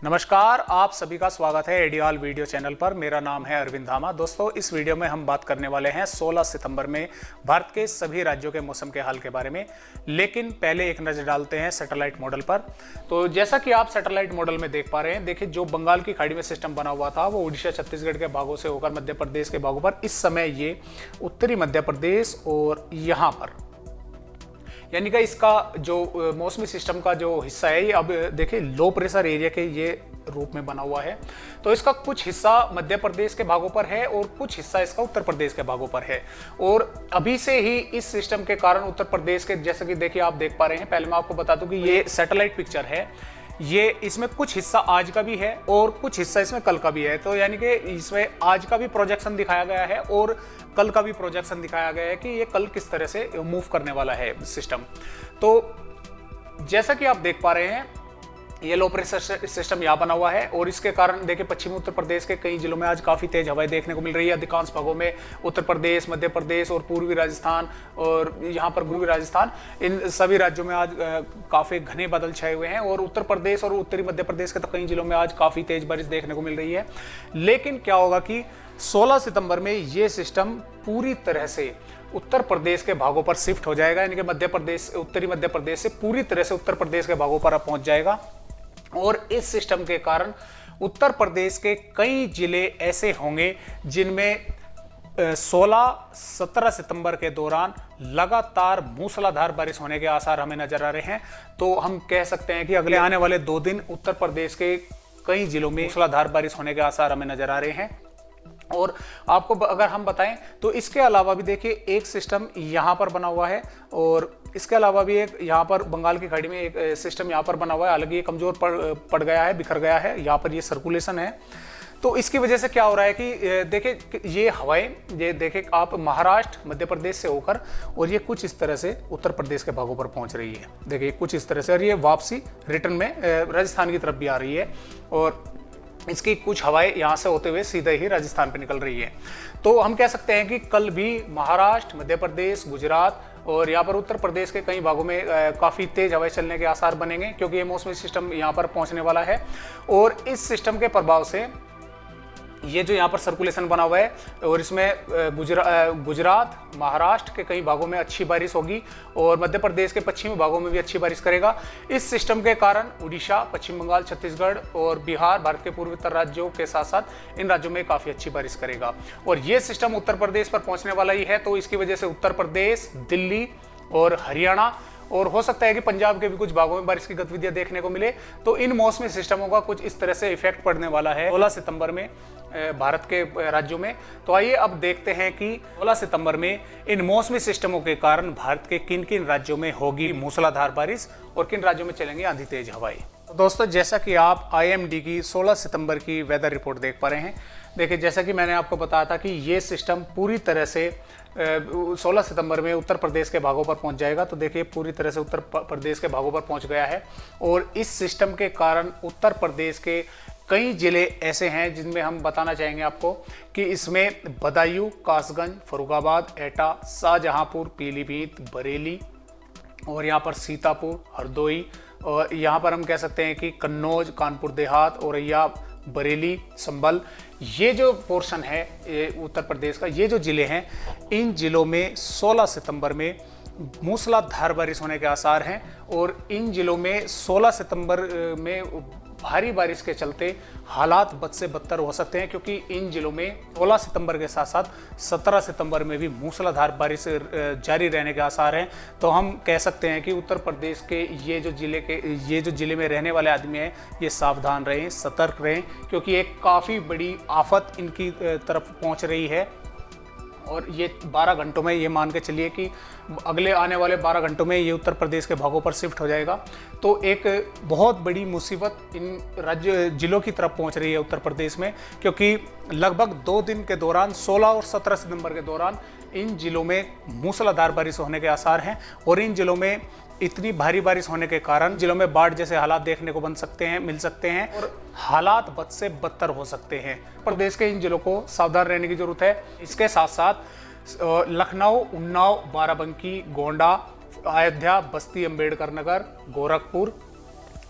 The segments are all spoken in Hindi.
नमस्कार, आप सभी का स्वागत है एडियाल वीडियो चैनल पर। मेरा नाम है अरविंद धामा। दोस्तों, इस वीडियो में हम बात करने वाले हैं 16 सितंबर में भारत के सभी राज्यों के मौसम के हाल के बारे में। लेकिन पहले एक नज़र डालते हैं सैटेलाइट मॉडल पर। तो जैसा कि आप सैटेलाइट मॉडल में देख पा रहे हैं, देखिए जो बंगाल की खाड़ी में सिस्टम बना हुआ था वो उड़ीसा छत्तीसगढ़ के भागों से होकर मध्य प्रदेश के भागों पर, इस समय ये उत्तरी मध्य प्रदेश और यहाँ पर यानी कि इसका जो मौसमी सिस्टम का जो हिस्सा है, ये अब देखिए लो प्रेशर एरिया के ये रूप में बना हुआ है। तो इसका कुछ हिस्सा मध्य प्रदेश के भागों पर है और कुछ हिस्सा इसका उत्तर प्रदेश के भागों पर है। और अभी से ही इस सिस्टम के कारण उत्तर प्रदेश के, जैसे कि देखिए आप देख पा रहे हैं, पहले मैं आपको बता दूं कि ये सैटेलाइट पिक्चर है, ये इसमें कुछ हिस्सा आज का भी है और कुछ हिस्सा इसमें कल का भी है। तो यानी कि इसमें आज का भी प्रोजेक्शन दिखाया गया है और कल का भी प्रोजेक्शन दिखाया गया है कि ये कल किस तरह से मूव करने वाला है सिस्टम। तो जैसा कि आप देख पा रहे हैं, ये लो प्रेशर सिस्टम यहाँ बना हुआ है और इसके कारण देखिए पश्चिमी उत्तर प्रदेश के कई जिलों में आज काफ़ी तेज हवाएं देखने को मिल रही है। अधिकांश भागों में उत्तर प्रदेश, मध्य प्रदेश और पूर्वी राजस्थान और यहाँ पर पूर्वी राजस्थान, इन सभी राज्यों में आज काफ़ी घने बादल छाए हुए हैं। और उत्तर प्रदेश और उत्तरी मध्य प्रदेश के तो कई जिलों में आज काफ़ी तेज बारिश देखने को मिल रही है। लेकिन क्या होगा कि 16 सितंबर में ये सिस्टम पूरी तरह से उत्तर प्रदेश के भागों पर शिफ्ट हो जाएगा, यानी कि मध्य प्रदेश, उत्तरी मध्य प्रदेश से पूरी तरह से उत्तर प्रदेश के भागों पर पहुंच जाएगा। और इस सिस्टम के कारण उत्तर प्रदेश के कई जिले ऐसे होंगे जिनमें 16-17 सितंबर के दौरान लगातार मूसलाधार बारिश होने के आसार हमें नजर आ रहे हैं। तो हम कह सकते हैं कि अगले आने वाले 2 दिन उत्तर प्रदेश के कई जिलों में मूसलाधार बारिश होने के आसार हमें नजर आ रहे हैं। और आपको अगर हम बताएं तो इसके अलावा भी देखिए एक सिस्टम यहाँ पर बना हुआ है और इसके अलावा भी एक यहाँ पर बंगाल की खाड़ी में एक सिस्टम यहाँ पर बना हुआ है। हालांकि ये कमजोर पड़ गया है, बिखर गया है, यहाँ पर ये सर्कुलेशन है। तो इसकी वजह से क्या हो रहा है कि देखिए ये हवाएं, ये देखिए आप महाराष्ट्र, मध्य प्रदेश से होकर और ये कुछ इस तरह से उत्तर प्रदेश के भागों पर पहुंच रही है। देखिए कुछ इस तरह से, और ये वापसी रिटर्न में राजस्थान की तरफ भी आ रही है और इसकी कुछ हवाएं यहाँ से होते हुए सीधे ही राजस्थान पे निकल रही है। तो हम कह सकते हैं कि कल भी महाराष्ट्र, मध्य प्रदेश, गुजरात और यहाँ पर उत्तर प्रदेश के कई भागों में काफ़ी तेज हवाएं चलने के आसार बनेंगे, क्योंकि ये मौसमी सिस्टम यहाँ पर पहुँचने वाला है। और इस सिस्टम के प्रभाव से ये जो यहाँ पर सर्कुलेशन बना हुआ है और इसमें गुजरात, महाराष्ट्र के कई भागों में अच्छी बारिश होगी और मध्य प्रदेश के पश्चिमी भागों में भी अच्छी बारिश करेगा। इस सिस्टम के कारण उड़ीसा, पश्चिम बंगाल, छत्तीसगढ़ और बिहार, भारत के पूर्वोत्तर राज्यों के साथ साथ इन राज्यों में काफ़ी अच्छी बारिश करेगा। और ये सिस्टम उत्तर प्रदेश पर पहुँचने वाला ही है, तो इसकी वजह से उत्तर प्रदेश, दिल्ली और हरियाणा और हो सकता है कि पंजाब के भी कुछ भागों में बारिश की गतिविधियां देखने को मिले। तो इन मौसमी सिस्टमों का कुछ इस तरह से इफेक्ट पड़ने वाला है 16 सितंबर में भारत के राज्यों में। तो आइए अब देखते हैं कि 16 सितंबर में इन मौसमी सिस्टमों के कारण भारत के किन किन राज्यों में होगी मूसलाधार बारिश और किन राज्यों में चलेंगी आंधी तेज हवाएं। तो दोस्तों, जैसा कि आप IMD की 16 सितंबर की वेदर रिपोर्ट देख पा रहे हैं, देखिए जैसा कि मैंने आपको बताया था कि ये सिस्टम पूरी तरह से 16 सितंबर में उत्तर प्रदेश के भागों पर पहुंच जाएगा। तो देखिए पूरी तरह से उत्तर प्रदेश के भागों पर पहुंच गया है और इस सिस्टम के कारण उत्तर प्रदेश के कई जिले ऐसे हैं जिनमें हम बताना चाहेंगे आपको कि इसमें बदायूं, कासगंज, फर्रुखाबाद, एटा, शाहजहांपुर, पीलीभीत, बरेली और यहाँ पर सीतापुर, हरदोई, और यहाँ पर हम कह सकते हैं कि कन्नौज, कानपुर देहात, औरैया, बरेली, संभल, ये जो पोर्शन है उत्तर प्रदेश का, ये जो जिले हैं, इन जिलों में 16 सितंबर में मूसलाधार बारिश होने के आसार हैं। और इन जिलों में 16 सितंबर में भारी बारिश के चलते हालात बद से बदतर हो सकते हैं, क्योंकि इन जिलों में 16 सितंबर के साथ साथ 17 सितंबर में भी मूसलाधार बारिश जारी रहने के आसार हैं। तो हम कह सकते हैं कि उत्तर प्रदेश के ये जो जिले में रहने वाले आदमी हैं, ये सावधान रहें, सतर्क रहें, क्योंकि एक काफ़ी बड़ी आफत इनकी तरफ पहुंच रही है। और ये 12 घंटों में, ये मान के चलिए कि अगले आने वाले 12 घंटों में ये उत्तर प्रदेश के भागों पर शिफ्ट हो जाएगा। तो एक बहुत बड़ी मुसीबत इन जिलों की तरफ पहुंच रही है उत्तर प्रदेश में, क्योंकि लगभग 2 दिन के दौरान 16 और 17 सितंबर के दौरान इन जिलों में मूसलाधार बारिश होने के आसार हैं। और इन जिलों में इतनी भारी बारिश होने के कारण जिलों में बाढ़ जैसे हालात देखने को मिल सकते हैं और हालात बद से बदतर हो सकते हैं। प्रदेश के इन जिलों को सावधान रहने की जरूरत है। इसके साथ साथ लखनऊ, उन्नाव, बाराबंकी, गोंडा, अयोध्या, बस्ती, अम्बेडकर नगर, गोरखपुर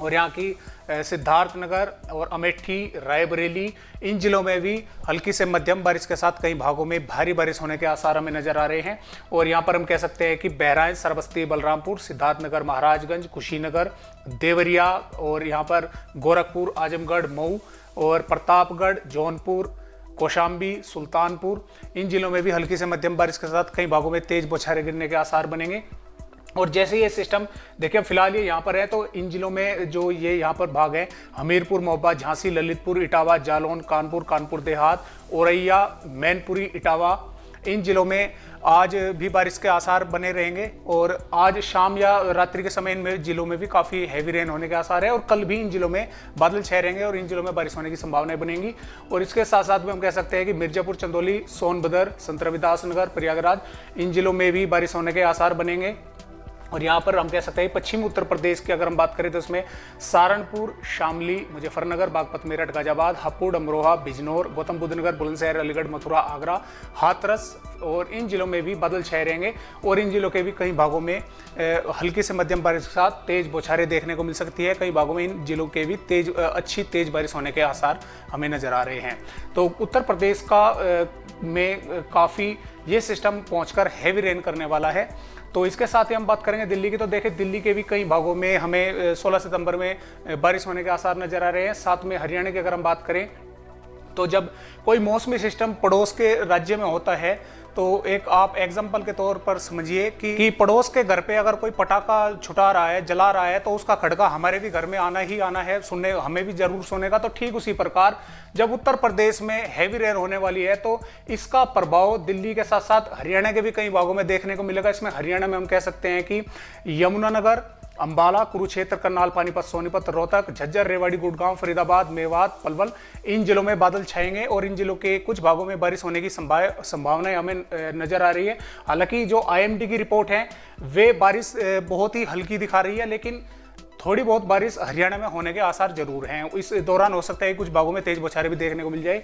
और यहाँ की सिद्धार्थनगर और अमेठी, रायबरेली, इन जिलों में भी हल्की से मध्यम बारिश के साथ कई भागों में भारी बारिश होने के आसार हमें नजर आ रहे हैं। और यहाँ पर हम कह सकते हैं कि बहराइच, श्रावस्ती, बलरामपुर, सिद्धार्थनगर, महाराजगंज, कुशीनगर, देवरिया और यहाँ पर गोरखपुर, आजमगढ़, मऊ और प्रतापगढ़, जौनपुर, कौशाम्बी, सुल्तानपुर, इन जिलों में भी हल्की से मध्यम बारिश के साथ कई भागों में तेज बौछारें गिरने के आसार बनेंगे। और जैसे ये सिस्टम देखिए फिलहाल ये यहाँ पर है, तो इन जिलों में जो ये यहाँ पर भाग है, हमीरपुर, महोबा, झांसी, ललितपुर, इटावा, जालौन, कानपुर, कानपुर देहात, औरैया, मैनपुरी, इटावा, इन जिलों में आज भी बारिश के आसार बने रहेंगे। और आज शाम या रात्रि के समय इन जिलों में भी काफ़ी हैवी रेन होने के आसार है। और कल भी इन जिलों में बादल छाए रहेंगे और इन जिलों में बारिश होने की संभावनाएं बनेंगी। और इसके साथ साथ में हम कह सकते हैं कि मिर्जापुर, चंदौली, सोनभद्र, संत रविदास नगर, प्रयागराज, इन जिलों में भी बारिश होने के आसार बनेंगे। और यहाँ पर हम कह सकते हैं पश्चिमी उत्तर प्रदेश की अगर हम बात करें तो उसमें सहारनपुर, शामली, मुजफ्फरनगर, बागपत, मेरठ, गाजियाबाद, हापुड़, अमरोहा, बिजनौर, गौतम बुद्ध नगर, बुलंदशहर, अलीगढ़, मथुरा, आगरा, हाथरस और इन जिलों में भी बादल छाए रहेंगे। और इन जिलों के भी कई भागों में हल्की से मध्यम बारिश के साथ तेज बौछारें देखने को मिल सकती है। कई भागों में इन जिलों के भी अच्छी तेज बारिश होने के आसार हमें नजर आ रहे हैं। तो उत्तर प्रदेश का में काफ़ी ये सिस्टम पहुंचकर हैवी रेन करने वाला है। तो इसके साथ ही हम बात करेंगे दिल्ली की, तो देखें दिल्ली के भी कई भागों में हमें 16 सितंबर में बारिश होने के आसार नजर आ रहे हैं। साथ में हरियाणा की अगर हम बात करें तो जब कोई मौसमी सिस्टम पड़ोस के राज्य में होता है तो एक आप एग्जाम्पल के तौर पर समझिए कि पड़ोस के घर पे अगर कोई पटाखा छुटा रहा है, जला रहा है, तो उसका खड़का हमारे भी घर में आना ही आना है, सुनने हमें भी जरूर सुनेगा। तो ठीक उसी प्रकार जब उत्तर प्रदेश में हैवी रेन होने वाली है तो इसका प्रभाव दिल्ली के साथ साथ हरियाणा के भी कई भागों में देखने को मिलेगा। इसमें हरियाणा में हम कह सकते हैं कि यमुनानगर, अंबाला, कुरुक्षेत्र, करनाल, पानीपत, सोनीपत, रोहतक, झज्जर, रेवाड़ी, गुड़गांव, फरीदाबाद, मेवात, पलवल, इन जिलों में बादल छाएंगे और इन जिलों के कुछ भागों में बारिश होने की संभावनाएं हमें नजर आ रही है। हालांकि जो IMD की रिपोर्ट है वे बारिश बहुत ही हल्की दिखा रही है, लेकिन थोड़ी बहुत बारिश हरियाणा में होने के आसार जरूर हैं। इस दौरान हो सकता है कुछ भागों में तेज बौछारें भी देखने को मिल जाए।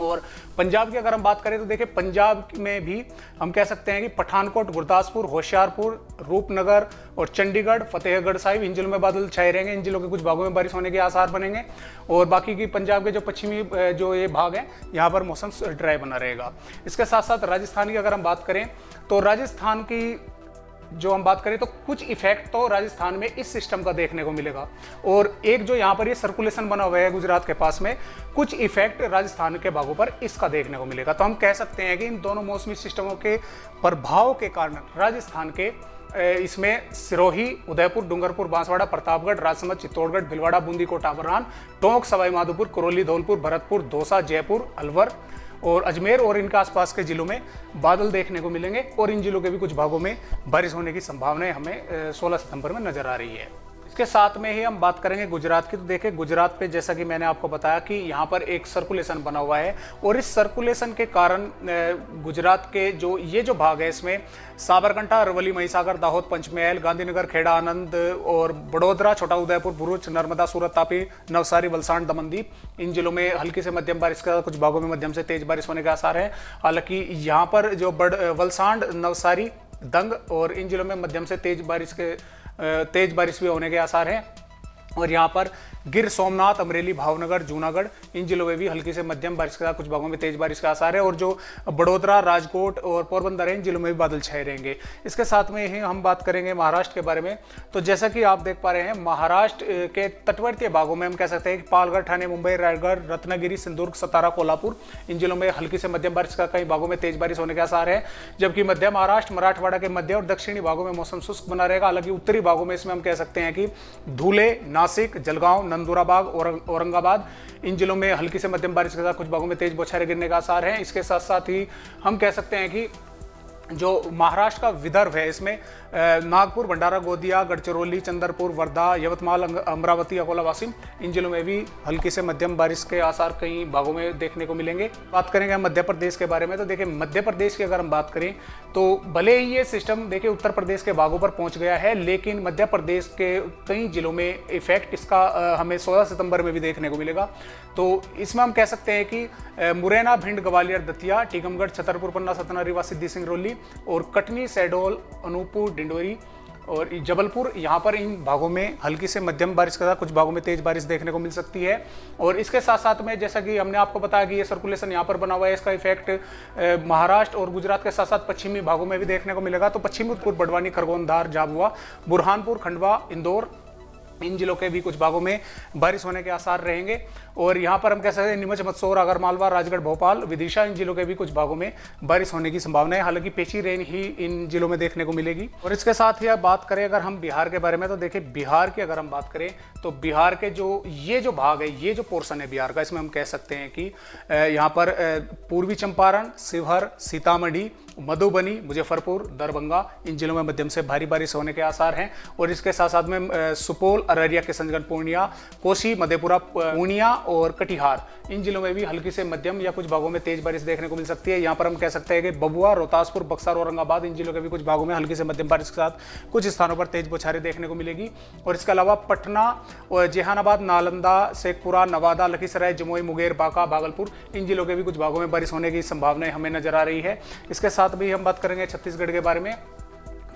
और पंजाब की अगर हम बात करें तो देखिए पंजाब में भी हम कह सकते हैं कि पठानकोट, गुरदासपुर, होशियारपुर, रूपनगर और चंडीगढ़, फतेहगढ़ साहिब, इन जिलों में बादल छाए रहेंगे। इन जिलों के कुछ भागों में बारिश होने के आसार बनेंगे। और बाकी की पंजाब के जो पश्चिमी जो ये भाग हैं यहाँ पर मौसम ड्राई बना रहेगा। इसके साथ साथ राजस्थान की अगर हम बात करें तो राजस्थान की जो हम बात करें तो कुछ इफेक्ट तो राजस्थान में इस सिस्टम का देखने को मिलेगा। और एक जो यहाँ पर ये सर्कुलेशन बना हुआ है गुजरात के पास में, कुछ इफेक्ट राजस्थान के भागों पर इसका देखने को मिलेगा। तो हम कह सकते हैं कि इन दोनों मौसमी सिस्टमों के प्रभाव के कारण राजस्थान के इसमें सिरोही, उदयपुर, डूंगरपुर, बांसवाड़ा, प्रतापगढ़, राजसमंद, चित्तौड़गढ़, भिलवाड़ा, बूंदी, कोटा, बरहान, टोंक, सवाई माधोपुर, करौली, धौलपुर, भरतपुर, दौसा, जयपुर, अलवर और अजमेर और इनके आसपास के जिलों में बादल देखने को मिलेंगे। और इन जिलों के भी कुछ भागों में बारिश होने की संभावनाएं हमें 16 सितंबर में नजर आ रही है। इसके साथ में ही हम बात करेंगे गुजरात की, तो देखिए गुजरात पे जैसा कि मैंने आपको बताया कि यहाँ पर एक सर्कुलेशन बना हुआ है और इस सर्कुलेशन के कारण गुजरात के जो ये जो भाग है इसमें साबरकांठा, अरवली, महिसागर, दाहोद, पंचमहल, गांधीनगर, खेड़ा, आनंद और बड़ोदरा, छोटा उदयपुर, भरूच, नर्मदा, सूरत, तापी, नवसारी, वलसाड़, दमनदीप, इन जिलों में हल्की से मध्यम बारिश का, कुछ भागों में मध्यम से तेज बारिश होने के आसार है। हालांकि यहाँ पर जो वलसाड़, नवसारी, दंग और इन जिलों में मध्यम से तेज बारिश भी होने के आसार हैं। और यहाँ पर गिर सोमनाथ, अमरेली, भावनगर, जूनागढ़, इन जिलों में भी हल्की से मध्यम बारिश के साथ कुछ भागों में तेज बारिश का आसार है। और जो बड़ोदरा, राजकोट और पोरबंदर है, इन जिलों में भी बादल छाए रहेंगे। इसके साथ में ही हम बात करेंगे महाराष्ट्र के बारे में। तो जैसा कि आप देख पा रहे हैं महाराष्ट्र के तटवर्तीय भागों में हम कह सकते हैं कि पालघर, ठाणे, मुंबई, रायगढ़, रत्नागिरी, सिंधुदुर्ग, सतारा, कोल्हापुर, इन जिलों में हल्की से मध्यम बारिश का, कई भागों में तेज बारिश होने के आसार है। जबकि मध्य महाराष्ट्र, मराठवाड़ा के मध्य और दक्षिणी भागों में मौसम शुष्क बना रहेगा। हालांकि उत्तरी भागों में इसमें हम कह सकते हैं कि धुले, नासिक, जलगांव, नंदुराबाग, औरंगाबाद, इन जिलों में हल्की से मध्यम बारिश के साथ कुछ भागों में तेज बौछारें गिरने का आसार है। इसके साथ साथ ही हम कह सकते हैं कि जो महाराष्ट्र का विदर्भ है इसमें नागपुर, भंडारा, गोंदिया, गढ़चिरौली, चंद्रपुर, वर्धा, यवतमाल, अमरावती, अकोला, वाशिम, इन जिलों में भी हल्की से मध्यम बारिश के आसार कई भागों में देखने को मिलेंगे। बात करेंगे हम मध्य प्रदेश के बारे में, तो देखिए मध्य प्रदेश की अगर हम बात करें तो भले ही ये सिस्टम देखिए उत्तर प्रदेश के भागों पर पहुंच गया है, लेकिन मध्य प्रदेश के कई जिलों में इफेक्ट इसका हमें 16 सितंबर में भी देखने को मिलेगा। तो इसमें हम कह सकते हैं कि मुरैना, भिंड, ग्वालियर, दतिया, टीकमगढ़, छतरपुर, पन्ना, सतना, रीवा, सिद्धि, सिंगरौली और कटनी, शहडोल, अनूपपुर, डिंडोरी और जबलपुर, यहाँ पर इन भागों में हल्की से मध्यम बारिश के साथ कुछ भागों में तेज बारिश देखने को मिल सकती है। और इसके साथ साथ में जैसा कि हमने आपको बताया कि ये सर्कुलेशन यहाँ पर बना हुआ है, इसका इफेक्ट महाराष्ट्र और गुजरात के साथ साथ पश्चिमी भागों में भी देखने को मिलेगा। तो पश्चिमी उत्तर बड़वानी, खरगोन, धार, झाबुआ, बुरहानपुर, खंडवा, इंदौर, इन जिलों के भी कुछ भागों में बारिश होने के आसार रहेंगे। और यहाँ पर हम कह सकते हैं नीमच, मंदसौर, आगर मालवा, राजगढ़, भोपाल, विदिशा, इन जिलों के भी कुछ भागों में बारिश होने की संभावना है। हालांकि पेची रेन ही इन जिलों में देखने को मिलेगी। और इसके साथ ही बात करें अगर हम बिहार के बारे में, तो देखिए बिहार की अगर हम बात करें तो बिहार के ये जो भाग है, ये जो पोर्शन है बिहार का, इसमें हम कह सकते हैं कि यहाँ पर पूर्वी चंपारण, शिवहर, सीतामढ़ी, मधुबनी, मुजफ्फरपुर, दरभंगा, इन जिलों में मध्यम से भारी बारिश होने के आसार हैं। और इसके साथ साथ में सुपौल, अररिया, किशनगंज, पूर्णिया, कोसी, मधेपुरा, पूर्णिया और कटिहार, इन जिलों में भी हल्की से मध्यम या कुछ भागों में तेज बारिश देखने को मिल सकती है। यहाँ पर हम कह सकते हैं कि बबुआ, रोहतासपुर, बक्सर, औरंगाबाद, इन जिलों के भी कुछ भागों में हल्की से मध्यम बारिश के साथ कुछ स्थानों पर तेज बौछारें देखने को मिलेगी। और इसके अलावा पटना और जहानाबाद, नालंदा, शेखपुरा, नवादा, लखीसराय, जमुई, मुंगेर, बांका, भागलपुर, इन जिलों के भी कुछ भागों में बारिश होने की संभावनाएं हमें नजर आ रही है। इसके साथ भी हम बात करेंगे छत्तीसगढ़ के बारे में।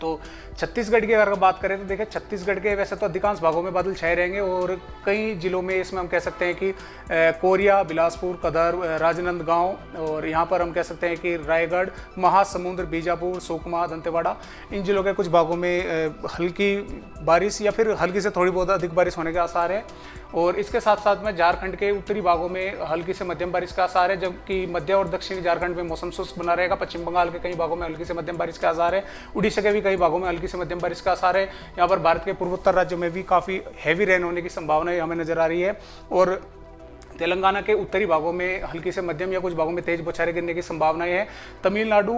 तो छत्तीसगढ़ की अगर बात करें तो देखिए छत्तीसगढ़ के वैसे तो अधिकांश भागों में बादल छाए रहेंगे और कई जिलों में इसमें हम कह सकते हैं कि कोरिया, बिलासपुर, कदर, राजनांदगांव, और यहाँ पर हम कह सकते हैं कि रायगढ़, महासमुंद, बीजापुर, सुकमा, दंतेवाड़ा, इन जिलों के कुछ भागों में हल्की बारिश या फिर हल्की से थोड़ी बहुत अधिक बारिश होने के आसार है। और इसके साथ साथ में झारखंड के उत्तरी भागों में हल्की से मध्यम बारिश का आसार है, जबकि मध्य और दक्षिणी झारखंड में मौसम शुष्क बना रहेगा। पश्चिम बंगाल के कई भागों में हल्की से मध्यम बारिश का आसार है। उड़ीसा के भी कई भागों में हल्की से मध्यम बारिश का आसार है। यहाँ पर भारत के पूर्वोत्तर राज्यों में भी काफ़ी हैवी रेन होने की संभावना हमें नजर आ रही है। और तेलंगाना के उत्तरी भागों में हल्की से मध्यम या कुछ भागों में तेज बौछारें गिरने की संभावनाएं हैं। तमिलनाडु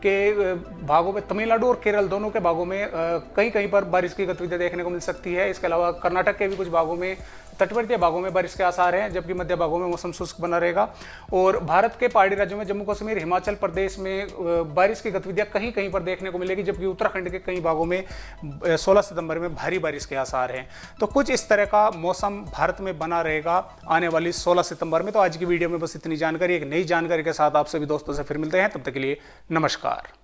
के भागों में, तमिलनाडु और केरल दोनों के भागों में कहीं कहीं पर बारिश की गतिविधियां देखने को मिल सकती है। इसके अलावा कर्नाटक के भी कुछ भागों में, तटवर्तीय भागों में बारिश के आसार हैं, जबकि मध्य भागों में मौसम शुष्क बना रहेगा। और भारत के पहाड़ी राज्यों में जम्मू कश्मीर, हिमाचल प्रदेश में बारिश की गतिविधियां कहीं कहीं पर देखने को मिलेगी, जबकि उत्तराखंड के कई भागों में 16 सितंबर में भारी बारिश के आसार हैं। तो कुछ इस तरह का मौसम भारत में बना रहेगा आने वाली 16 सितंबर में। तो आज की वीडियो में बस इतनी जानकारी, एक नई जानकारी के साथ आप सभी दोस्तों से फिर मिलते हैं। तब तक के लिए नमस्कार।